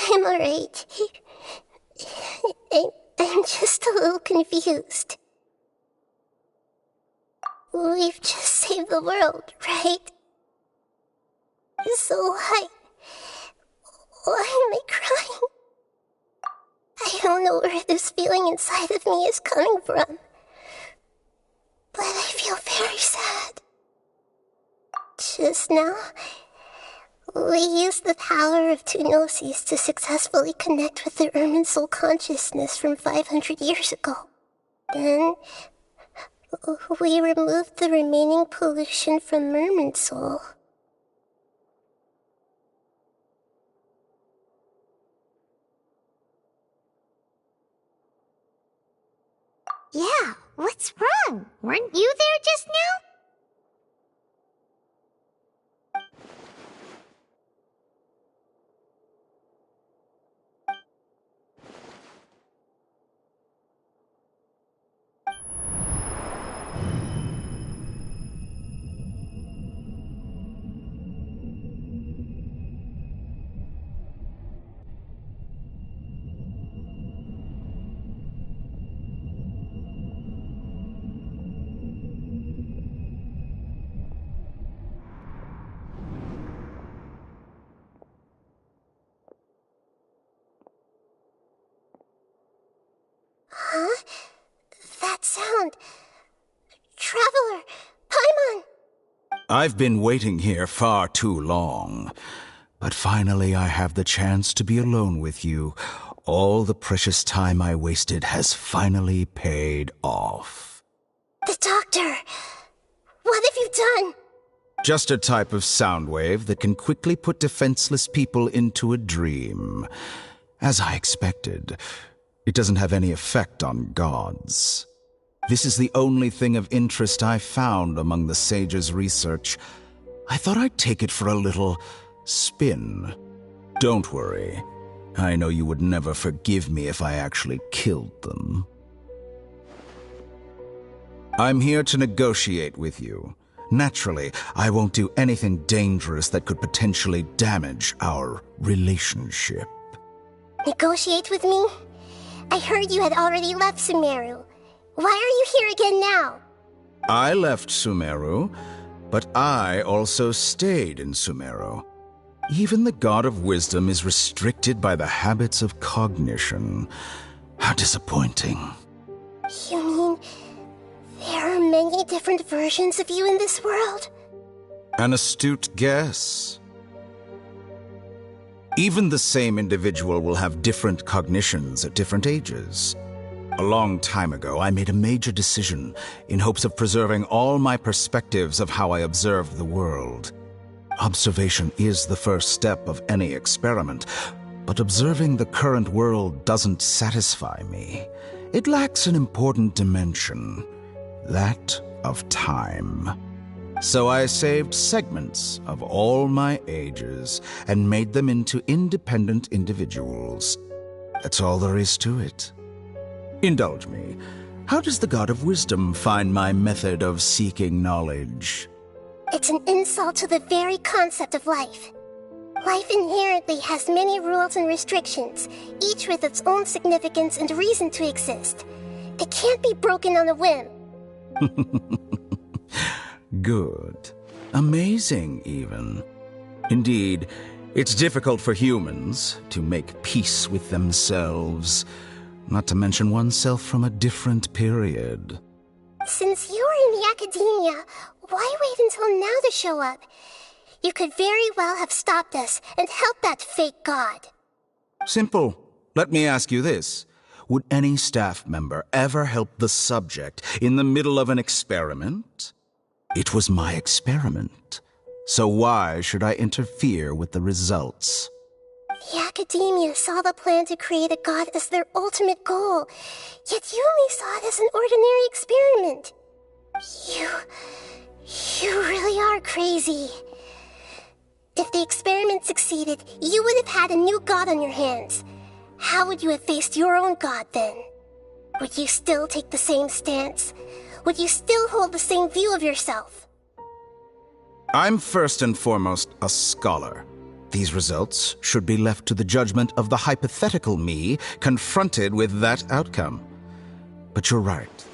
Speaker 2: I'm alright. I'm just a little confused. We've just saved the world, right? So why am I crying? I don't know where this feeling inside of me is coming from, but I feel very sad. Just now, we used the power of two gnosis to successfully connect with the Irminsul consciousness from 500 years ago. Then, we removed the remaining pollution from Irminsul.
Speaker 3: Yeah, what's wrong? Weren't you there just now?
Speaker 2: Huh? That sound. Traveler! Paimon!
Speaker 9: I've been waiting here far too long. But finally I have the chance to be alone with you. All the precious time I wasted has finally paid off.
Speaker 2: The doctor! What have you done?
Speaker 9: Just a type of sound wave that can quickly put defenseless people into a dream. As I expected, it doesn't have any effect on gods. This is the only thing of interest I found among the sage's research. I thought I'd take it for a little spin. Don't worry. I know you would never forgive me if I actually killed them. I'm here to negotiate with you. Naturally, I won't do anything dangerous that could potentially damage our relationship.
Speaker 2: Negotiate with me? I heard you had already left Semeru. Why are you here again now?
Speaker 9: I left Semeru, but I also stayed in Semeru. Even the God of Wisdom is restricted by the habits of cognition. How disappointing.
Speaker 2: You mean there are many different versions of you in this world?
Speaker 9: An astute guess. Even the same individual will have different cognitions at different ages. A long time ago, I made a major decision in hopes of preserving all my perspectives of how I observed the world. Observation is the first step of any experiment, but observing the current world doesn't satisfy me. It lacks an important dimension, that of time. So I saved segments of all my ages and made them into independent individuals. That's all there is to it. Indulge me. How does the God of Wisdom find my method of seeking knowledge?
Speaker 2: It's an insult to the very concept of life. Life inherently has many rules and restrictions, each with its own significance and reason to exist. It can't be broken on a whim.
Speaker 9: Good. Amazing, even. Indeed, it's difficult for humans to make peace with themselves, not to mention oneself from a different period.
Speaker 2: Since you're in the academia, why wait until now to show up? You could very well have stopped us and helped that fake god.
Speaker 9: Simple. Let me ask you this. Would any staff member ever help the subject in the middle of an experiment? It was my experiment. So why should I interfere with the results?
Speaker 2: The academia saw the plan to create a god as their ultimate goal, yet you only saw it as an ordinary experiment. You really are crazy. If the experiment succeeded, you would have had a new god on your hands. How would you have faced your own god then? Would you still take the same stance? Would you still hold the same view of yourself?
Speaker 9: I'm first and foremost a scholar. These results should be left to the judgment of the hypothetical me confronted with that outcome. But you're right.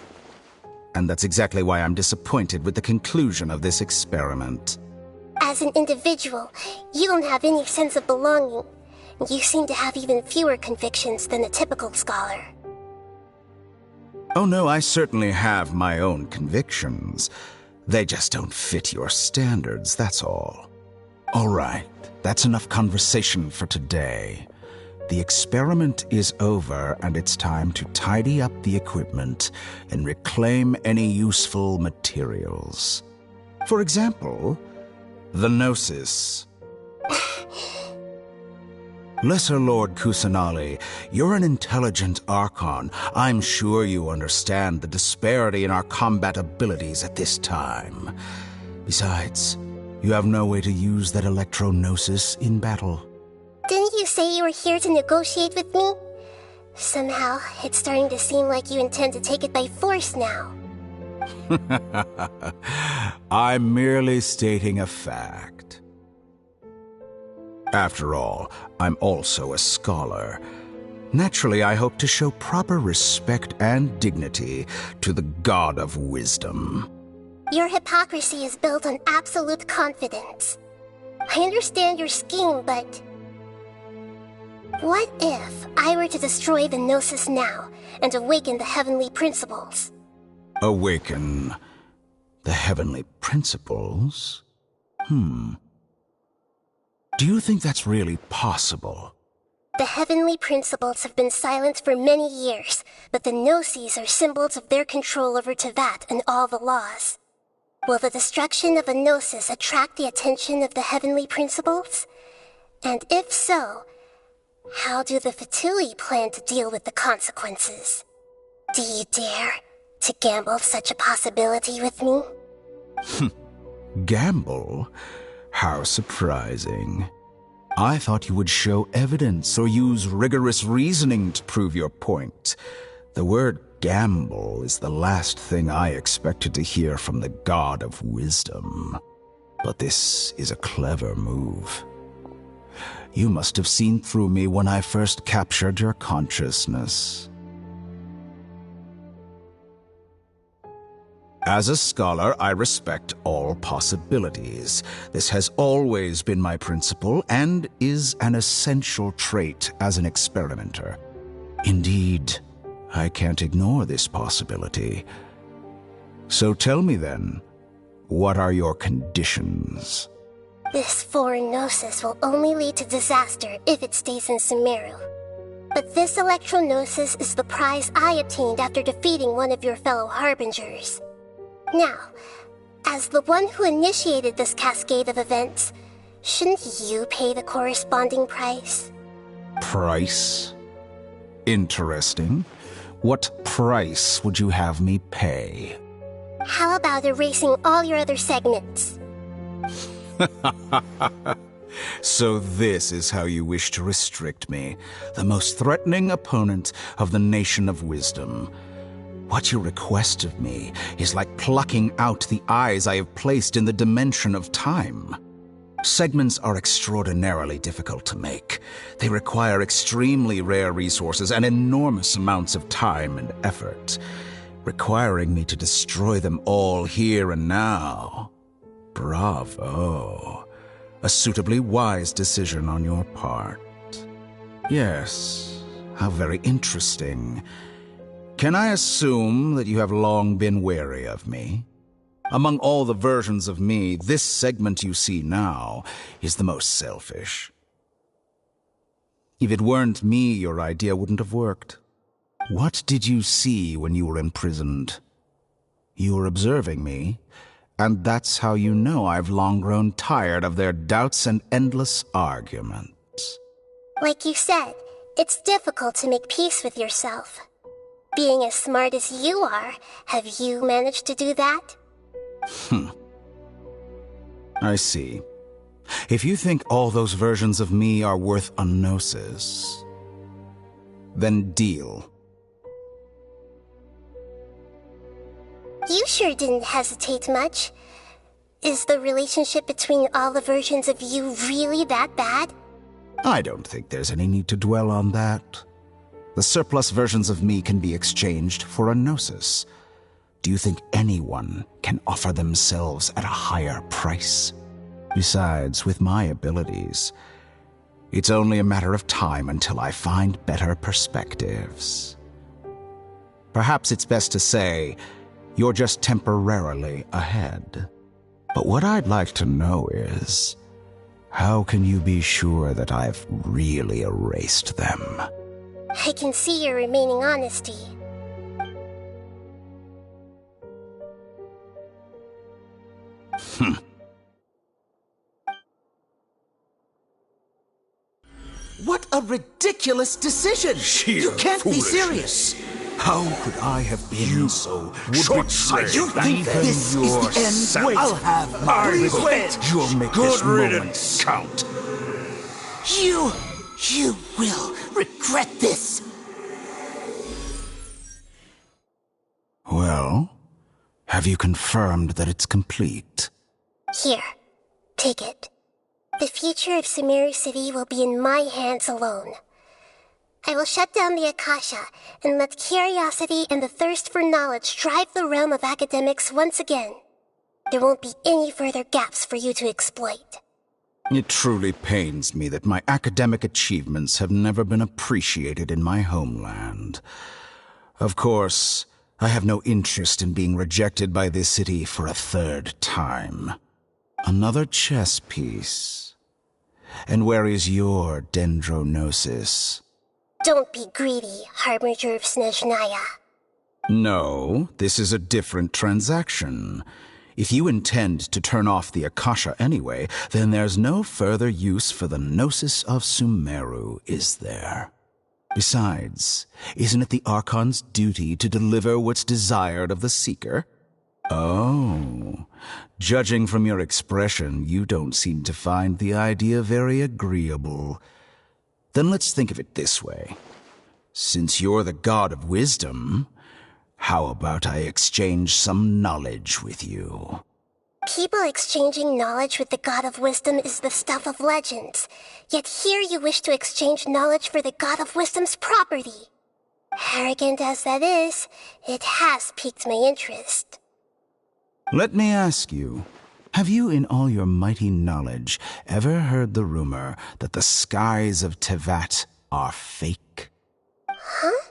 Speaker 9: And that's exactly why I'm disappointed with the conclusion of this experiment.
Speaker 2: As an individual, you don't have any sense of belonging. You seem to have even fewer convictions than a typical scholar.
Speaker 9: Oh no, I certainly have my own convictions. They just don't fit your standards, that's all. All right, that's enough conversation for today. The experiment is over, and it's time to tidy up the equipment and reclaim any useful materials. For example, the Gnosis. Lesser Lord Kusanali, you're an intelligent Archon. I'm sure you understand the disparity in our combat abilities at this time. Besides, you have no way to use that Electro-Gnosis in battle.
Speaker 2: Didn't you say you were here to negotiate with me? Somehow, it's starting to seem like you intend to take it by force now.
Speaker 9: I'm merely stating a fact. After all, I'm also a scholar. Naturally, I hope to show proper respect and dignity to the God of Wisdom.
Speaker 2: Your hypocrisy is built on absolute confidence. I understand your scheme, but... what if I were to destroy the Gnosis now and awaken the heavenly principles?
Speaker 9: Awaken the heavenly principles? Do you think that's really possible?
Speaker 2: The heavenly principles have been silent for many years, but the Gnosis are symbols of their control over Tevat and all the laws. Will the destruction of a Gnosis attract the attention of the heavenly principles? And if so, how do the Fatui plan to deal with the consequences? Do you dare to gamble such a possibility with me?
Speaker 9: Gamble? How surprising. I thought you would show evidence or use rigorous reasoning to prove your point. The word gamble is the last thing I expected to hear from the God of Wisdom. But this is a clever move. You must have seen through me when I first captured your consciousness. As a scholar, I respect all possibilities. This has always been my principle and is an essential trait as an experimenter. Indeed, I can't ignore this possibility. So tell me then, what are your conditions?
Speaker 2: This foreign Gnosis will only lead to disaster if it stays in Semeru. But this electrognosis is the prize I obtained after defeating one of your fellow Harbingers. Now, as the one who initiated this cascade of events, shouldn't you pay the corresponding price?
Speaker 9: Price? Interesting. What price would you have me pay?
Speaker 2: How about erasing all your other segments?
Speaker 9: So this is how you wish to restrict me, the most threatening opponent of the Nation of Wisdom. What you request of me is like plucking out the eyes I have placed in the dimension of time. Segments are extraordinarily difficult to make. They require extremely rare resources and enormous amounts of time and effort, requiring me to destroy them all here and now. Bravo. A suitably wise decision on your part. Yes, how very interesting. Can I assume that you have long been wary of me? Among all the versions of me, this segment you see now is the most selfish. If it weren't me, your idea wouldn't have worked. What did you see when you were imprisoned? You were observing me, and that's how you know I've long grown tired of their doubts and endless arguments.
Speaker 2: Like you said, it's difficult to make peace with yourself. Being as smart as you are, have you managed to do that?
Speaker 9: I see. If you think all those versions of me are worth a gnosis, then deal.
Speaker 2: You sure didn't hesitate much. Is the relationship between all the versions of you really that bad?
Speaker 9: I don't think there's any need to dwell on that. The surplus versions of me can be exchanged for a gnosis. Do you think anyone can offer themselves at a higher price? Besides, with my abilities, it's only a matter of time until I find better perspectives. Perhaps it's best to say, you're just temporarily ahead. But what I'd like to know is, how can you be sure that I've really erased them?
Speaker 2: I can see your remaining honesty.
Speaker 10: What a ridiculous decision! You can't be serious!
Speaker 9: How could I have been so short-sighted?
Speaker 10: You think this is the end? Wait, I'll have my revenge!
Speaker 9: You'll make
Speaker 6: Good
Speaker 9: this
Speaker 6: riddance.
Speaker 9: moment count.
Speaker 10: You will regret this!
Speaker 9: Well, have you confirmed that it's complete?
Speaker 2: Here, take it. The future of Semeru City will be in my hands alone. I will shut down the Akasha and let curiosity and the thirst for knowledge drive the realm of academics once again. There won't be any further gaps for you to exploit.
Speaker 9: It truly pains me that my academic achievements have never been appreciated in my homeland. Of course, I have no interest in being rejected by this city for a third time. Another chess piece. And where is your dendronosis?
Speaker 2: Don't be greedy, Harbinger of Snezhnaya.
Speaker 9: No, this is a different transaction. If you intend to turn off the Akasha anyway, then there's no further use for the Gnosis of Semeru, is there? Besides, isn't it the Archon's duty to deliver what's desired of the Seeker? Oh, judging from your expression, you don't seem to find the idea very agreeable. Then let's think of it this way. Since you're the god of wisdom, how about I exchange some knowledge with you?
Speaker 2: People exchanging knowledge with the God of Wisdom is the stuff of legends. Yet here you wish to exchange knowledge for the God of Wisdom's property. Arrogant as that is, it has piqued my interest.
Speaker 9: Let me ask you, have you in all your mighty knowledge ever heard the rumor that the skies of Tevat are fake?
Speaker 2: Huh?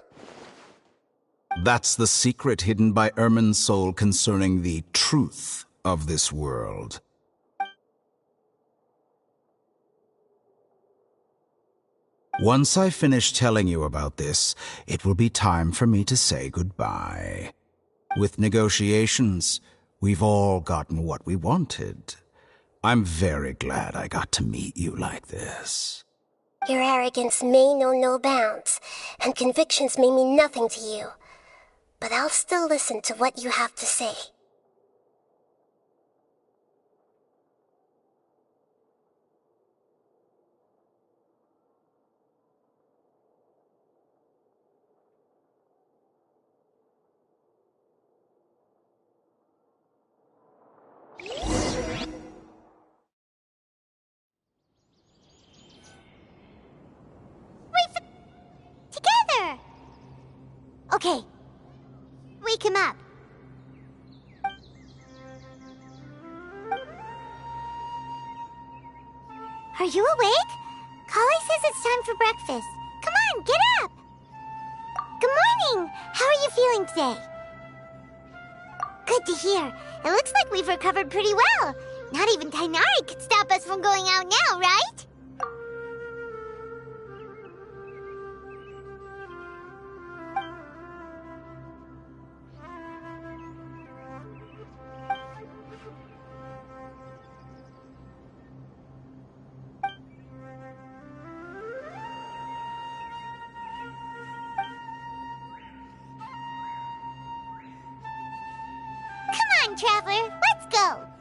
Speaker 9: That's the secret hidden by Irminsul concerning the truth of this world. Once I finish telling you about this, it will be time for me to say goodbye. With negotiations, we've all gotten what we wanted. I'm very glad I got to meet you like this.
Speaker 2: Your arrogance may know no bounds, and convictions may mean nothing to you. But I'll still listen to what you have to say.
Speaker 3: Together! Okay. Wake him up. Are you awake? Kali says it's time for breakfast. Come on, get up! Good morning! How are you feeling today? Good to hear. It looks like we've recovered pretty well. Not even Tainari could stop us from going out now, right? Come on, Traveler, let's go!